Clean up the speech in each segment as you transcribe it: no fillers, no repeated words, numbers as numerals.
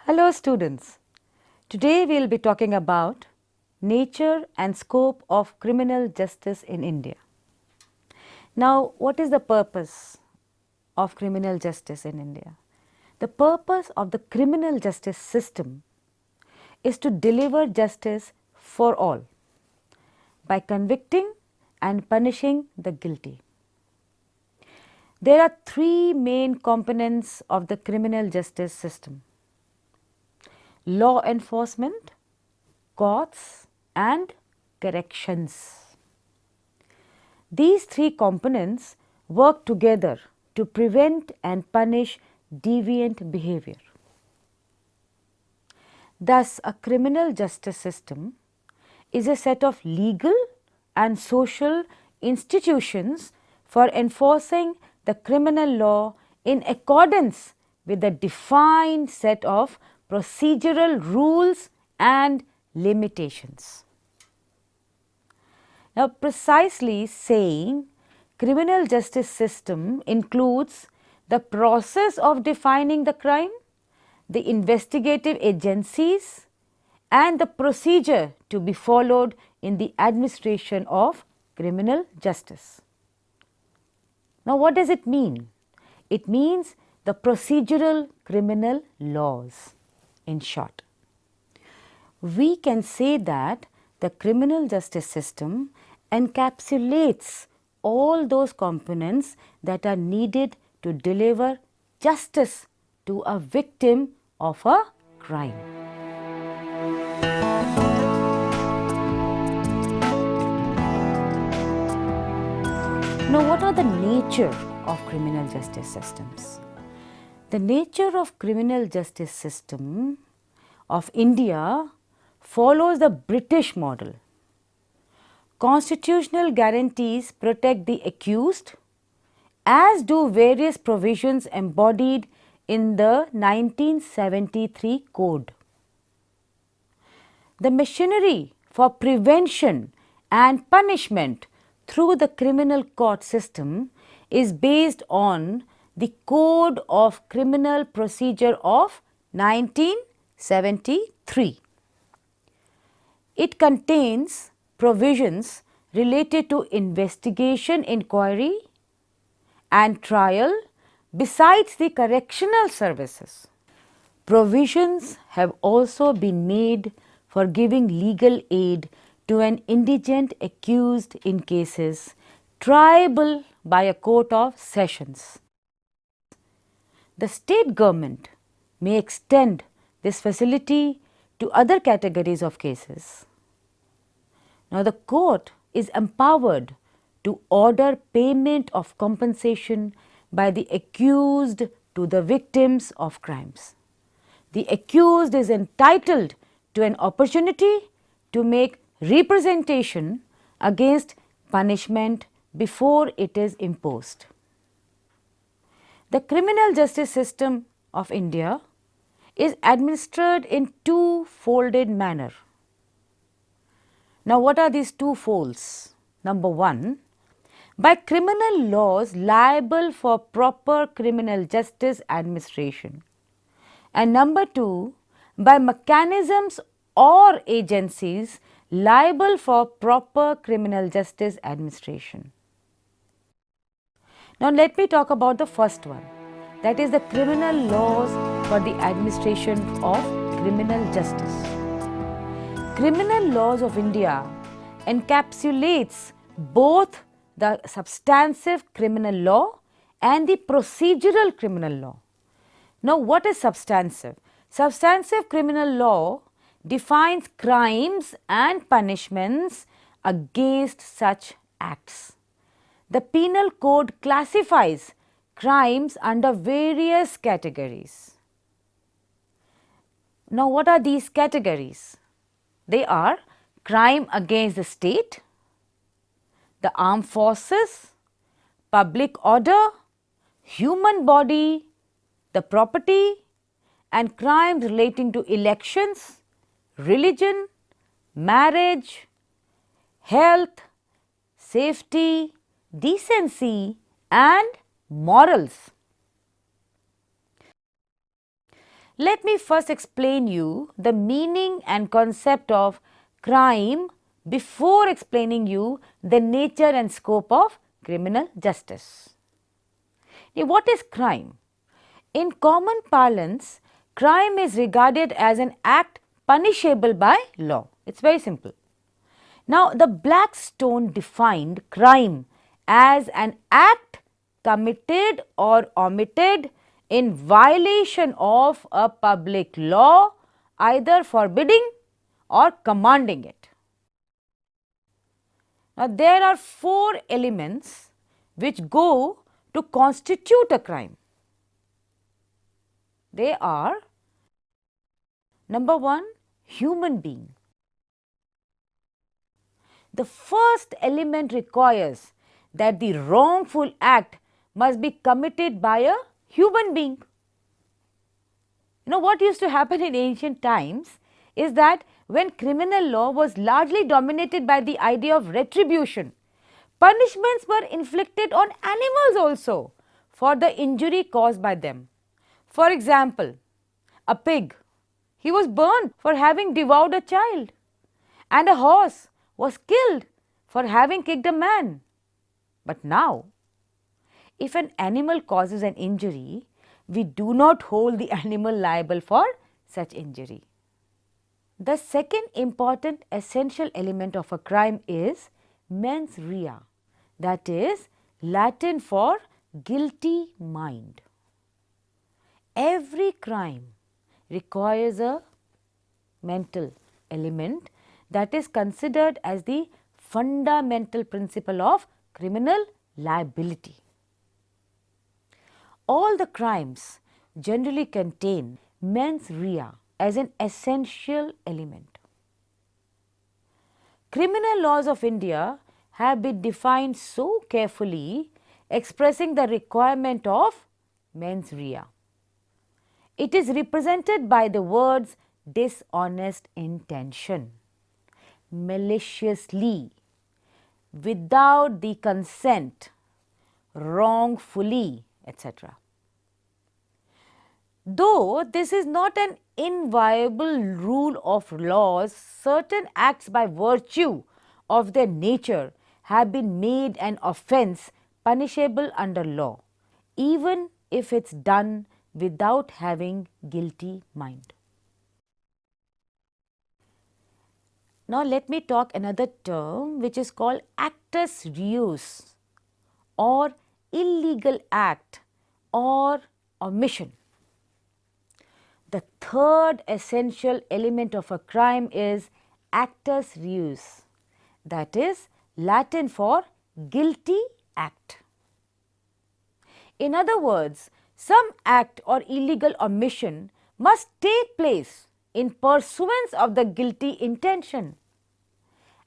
Hello students, today we will be talking about nature and scope of criminal justice in India. Now what is the purpose of criminal justice in India? The purpose of the criminal justice system is to deliver justice for all by convicting and punishing the guilty. There are three main components of the criminal justice system: law enforcement, courts and corrections. These three components work together to prevent and punish deviant behavior. Thus, a criminal justice system is a set of legal and social institutions for enforcing the criminal law in accordance with a defined set of procedural rules and limitations. Now, precisely saying, criminal justice system includes the process of defining the crime, the investigative agencies and the procedure to be followed in the administration of criminal justice. Now, what does it mean? It means the procedural criminal laws, in short. We can say that the criminal justice system encapsulates all those components that are needed to deliver justice to a victim of a crime. Now, what are the nature of criminal justice systems? The nature of criminal justice system of India follows the British model. Constitutional guarantees protect the accused, as do various provisions embodied in the 1973 Code. The machinery for prevention and punishment through the criminal court system is based on the Code of Criminal Procedure of 1973. It contains provisions related to investigation, inquiry and trial besides the correctional services. Provisions have also been made for giving legal aid to an indigent accused in cases triable by a court of sessions. The state government may extend this facility to other categories of cases. Now, the court is empowered to order payment of compensation by the accused to the victims of crimes. The accused is entitled to an opportunity to make representation against punishment before it is imposed. The criminal justice system of India is administered in two-folded manner. Now, what are these two folds? Number one, by criminal laws liable for proper criminal justice administration, and number two, by mechanisms or agencies liable for proper criminal justice administration. Now, let me talk about the first one, that is the criminal laws for the administration of criminal justice. Criminal laws of India encapsulates both the substantive criminal law and the procedural criminal law. Now, what is substantive? Substantive criminal law defines crimes and punishments against such acts. The penal code classifies crimes under various categories. Now, what are these categories? They are crime against the state, the armed forces, public order, human body, the property, and crimes relating to elections, religion, marriage, health, safety, decency and morals. Let me first explain you the meaning and concept of crime before explaining you the nature and scope of criminal justice. Now, what is crime? In common parlance, crime is regarded as an act punishable by law. It's very simple. Now, the Blackstone defined crime as an act committed or omitted in violation of a public law, either forbidding or commanding it. Now, there are four elements which go to constitute a crime. They are: number one, human being. The first element requires that the wrongful act must be committed by a human being. You know what used to happen in ancient times is that when criminal law was largely dominated by the idea of retribution, punishments were inflicted on animals also for the injury caused by them. For example, a pig, he was burned for having devoured a child, and a horse was killed for having kicked a man. But now, if an animal causes an injury, we do not hold the animal liable for such injury. The second important essential element of a crime is mens rea, that is Latin for guilty mind. Every crime requires a mental element that is considered as the fundamental principle of criminal liability. All the crimes generally contain mens rea as an essential element. Criminal laws of India have been defined so carefully, expressing the requirement of mens rea. It is represented by the words dishonest intention, maliciously, without the consent, wrongfully, etc. Though this is not an inviolable rule of laws, certain acts by virtue of their nature have been made an offence punishable under law, even if it's done without having guilty mind. Now, let me talk another term which is called actus reus or illegal act or omission. The third essential element of a crime is actus reus, that is Latin for guilty act. In other words, some act or illegal omission must take place in pursuance of the guilty intention.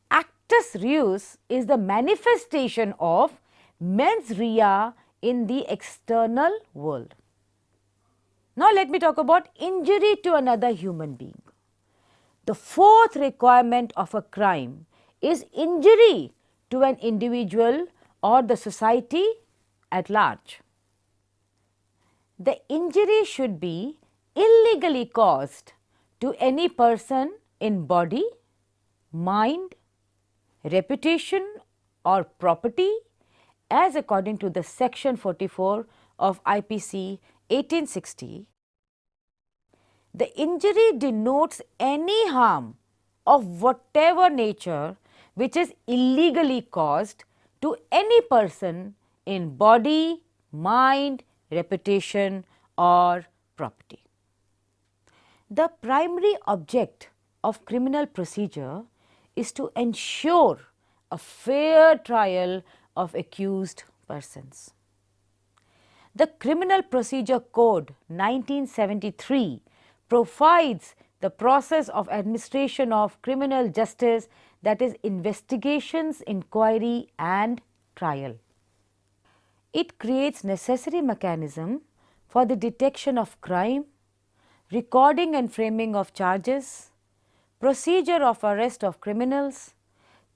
Actus reus is the manifestation of mens rea in the external world. Now, let me talk about injury to another human being. The fourth requirement of a crime is injury to an individual or the society at large. The injury should be illegally caused to any person in body, mind, reputation or property, as according to the section 44 of IPC 1860. The injury denotes any harm of whatever nature which is illegally caused to any person in body, mind, reputation or property. The primary object of criminal procedure is to ensure a fair trial of accused persons. The Criminal Procedure Code 1973 provides the process of administration of criminal justice, that is investigations, inquiry and trial. It creates necessary mechanism for the detection of crime, recording and framing of charges, procedure of arrest of criminals,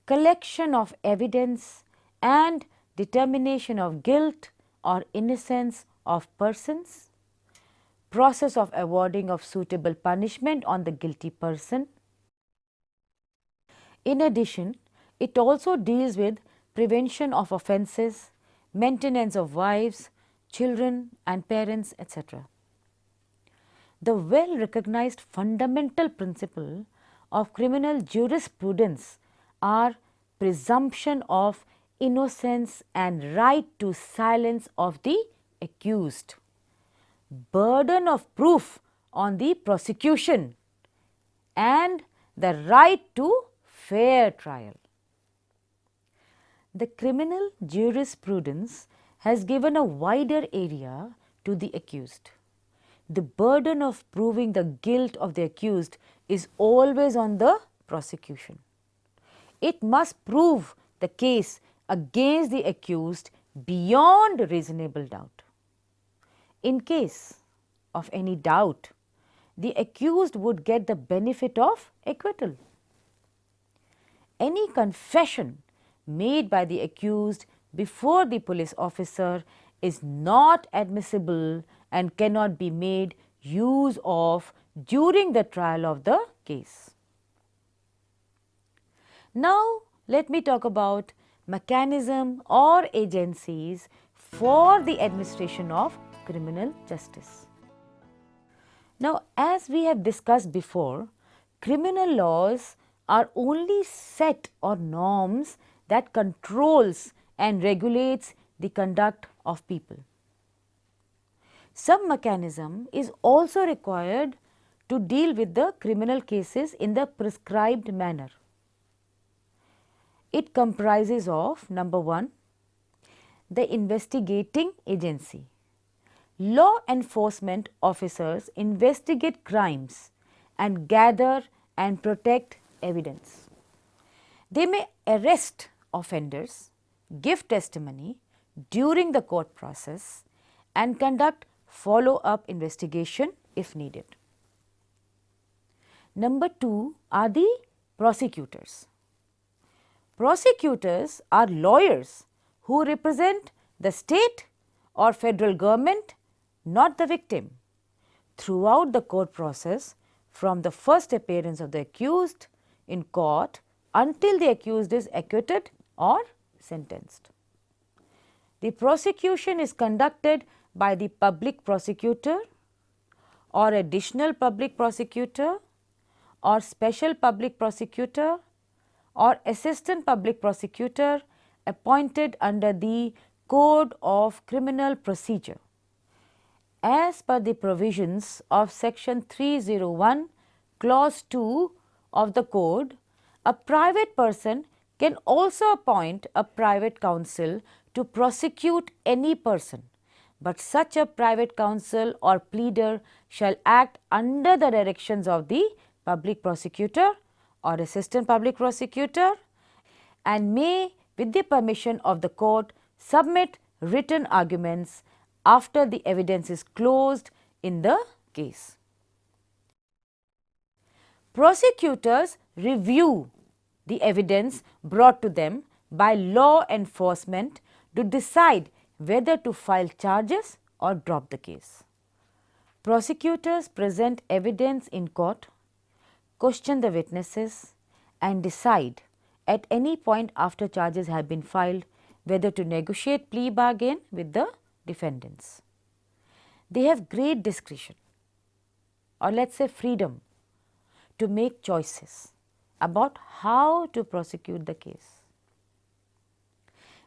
collection of evidence and determination of guilt or innocence of persons, process of awarding of suitable punishment on the guilty person. In addition, it also deals with prevention of offences, maintenance of wives, children and parents, etc. The well recognized fundamental principle of criminal jurisprudence are presumption of innocence and right to silence of the accused, burden of proof on the prosecution, and the right to fair trial. The criminal jurisprudence has given a wider area to the accused. The burden of proving the guilt of the accused is always on the prosecution. It must prove the case against the accused beyond reasonable doubt. In case of any doubt, the accused would get the benefit of acquittal. Any confession made by the accused before the police officer is not admissible and cannot be made use of during the trial of the case. Now, let me talk about mechanism or agencies for the administration of criminal justice. Now, as we have discussed before, criminal laws are only set or norms that controls and regulates the conduct of people. Some mechanism is also required to deal with the criminal cases in the prescribed manner. It comprises of number 1, the investigating agency. Law enforcement officers investigate crimes and gather and protect evidence. They may arrest offenders, give testimony during the court process and conduct follow-up investigation if needed. Number 2 are the prosecutors. Prosecutors are lawyers who represent the state or federal government, not the victim, throughout the court process from the first appearance of the accused in court until the accused is acquitted or sentenced. The prosecution is conducted by the public prosecutor or additional public prosecutor or special public prosecutor or assistant public prosecutor appointed under the Code of Criminal Procedure. As per the provisions of section 301 clause 2 of the code, a private person can also appoint a private counsel to prosecute any person, but such a private counsel or pleader shall act under the directions of the public prosecutor or assistant public prosecutor and may, with the permission of the court, submit written arguments after the evidence is closed in the case. Prosecutors review the evidence brought to them by law enforcement to decide whether to file charges or drop the case. Prosecutors present evidence in court, question the witnesses and decide at any point after charges have been filed whether to negotiate plea bargain with the defendants. They have great discretion, or let us say freedom, to make choices about how to prosecute the case.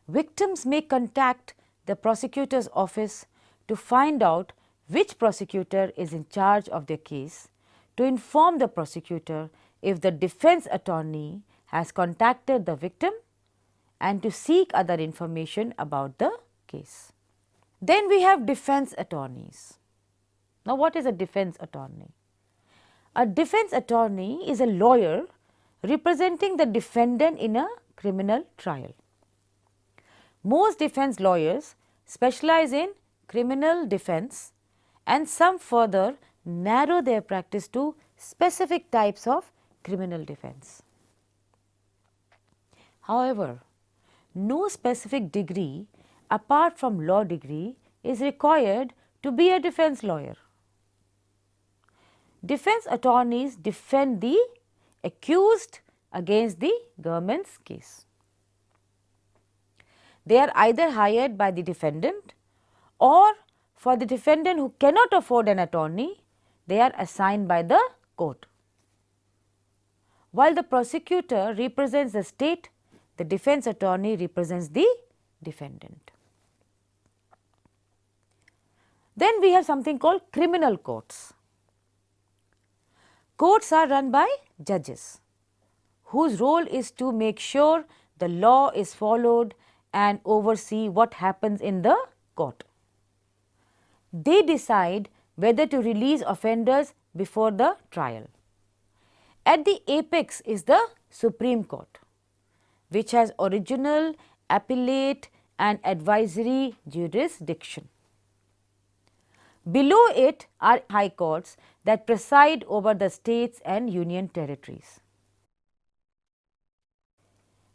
Victims may contact the prosecutor's office to find out which prosecutor is in charge of their case, to inform the prosecutor if the defense attorney has contacted the victim and to seek other information about the case. Then we have defense attorneys. Now, what is a defense attorney? A defense attorney is a lawyer representing the defendant in a criminal trial. Most defense lawyers specialize in criminal defense and some further narrow their practice to specific types of criminal defense. However, no specific degree apart from law degree is required to be a defense lawyer. defense attorneys defend the accused against the government's case. They are either hired by the defendant, or for the defendant who cannot afford an attorney, they are assigned by the court. While the prosecutor represents the state, the defense attorney represents the defendant. Then we have something called criminal courts. Courts are run by judges, whose role is to make sure the law is followed and oversee what happens in the court. They decide whether to release offenders before the trial. At the apex is the Supreme Court, which has original, appellate and advisory jurisdiction. Below it are high courts that preside over the states and union territories.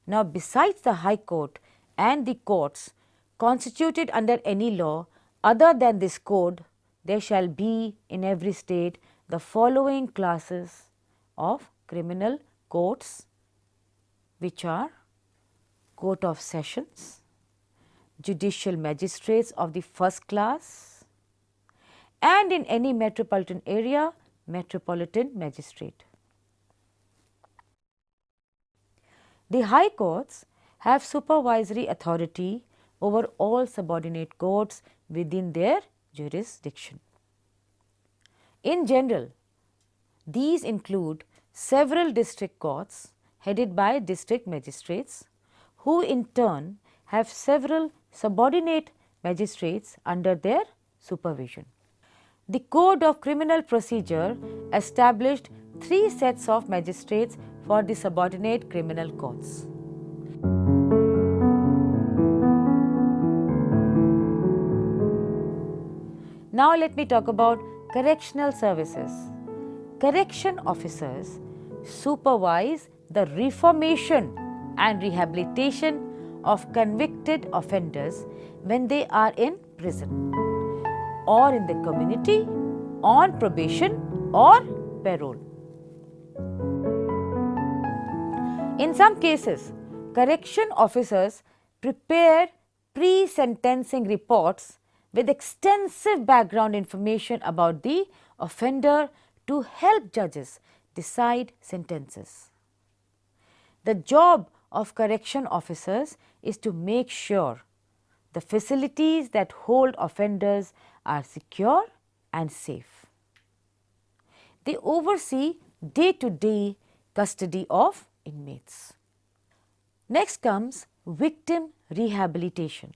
Now, besides the high court and the courts constituted under any law other than this code, there shall be in every state the following classes of criminal courts, which are Court of Sessions, judicial magistrates of the first class, and in any metropolitan area, metropolitan magistrate. The high courts have supervisory authority over all subordinate courts within their jurisdiction. In general, these include several district courts headed by district magistrates, who in turn have several subordinate magistrates under their supervision. The Code of Criminal Procedure established 3 sets of magistrates for the subordinate criminal courts. Now let me talk about correctional services. Correction officers supervise the reformation and rehabilitation of convicted offenders when they are in prison or in the community, on probation or parole. In some cases, correction officers prepare pre-sentencing reports with extensive background information about the offender to help judges decide sentences. The job of correction officers is to make sure the facilities that hold offenders are secure and safe. They oversee day-to-day custody of inmates. Next comes victim rehabilitation.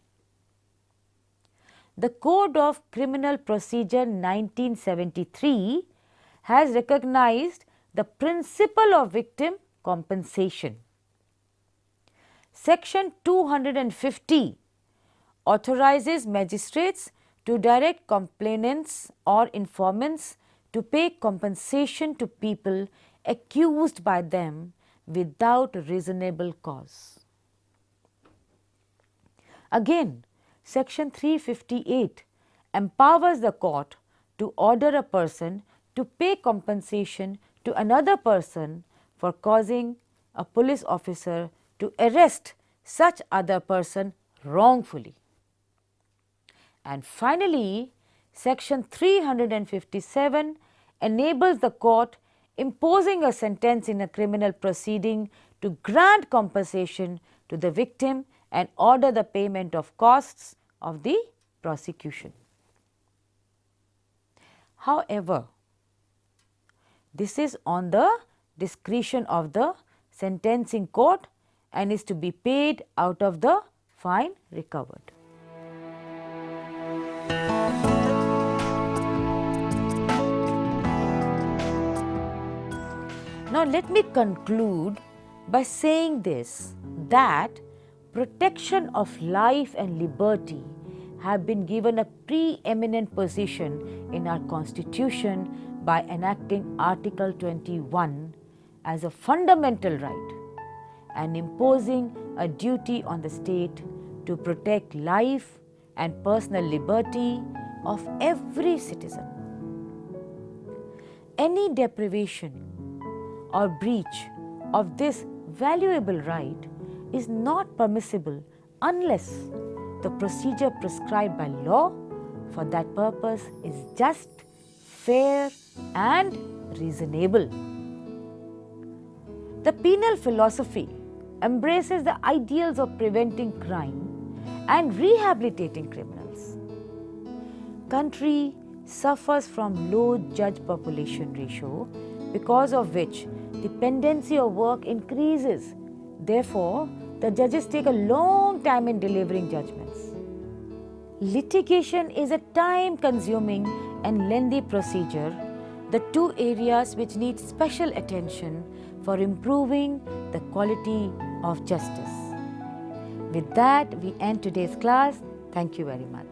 The Code of Criminal Procedure 1973 has recognized the principle of victim compensation. Section 250 authorizes magistrates to direct complainants or informants to pay compensation to people accused by them without reasonable cause. Again, Section 358 empowers the court to order a person to pay compensation to another person for causing a police officer to arrest such other person wrongfully. And finally, Section 357 enables the court imposing a sentence in a criminal proceeding to grant compensation to the victim and order the payment of costs of the prosecution. However, this is on the discretion of the sentencing court and is to be paid out of the fine recovered. Now let me conclude by saying this, that protection of life and liberty have been given a preeminent position in our Constitution by enacting Article 21 as a fundamental right and imposing a duty on the state to protect life and personal liberty of every citizen. Any deprivation or breach of this valuable right is not permissible unless the procedure prescribed by law for that purpose is just, fair and reasonable. The penal philosophy embraces the ideals of preventing crime and rehabilitating criminals. Country suffers from low judge population ratio, because of which dependency of work increases. Therefore, the judges take a long time in delivering judgments. Litigation is a time-consuming and lengthy procedure, the two areas which need special attention for improving the quality of justice. With that, we end today's class. Thank you very much.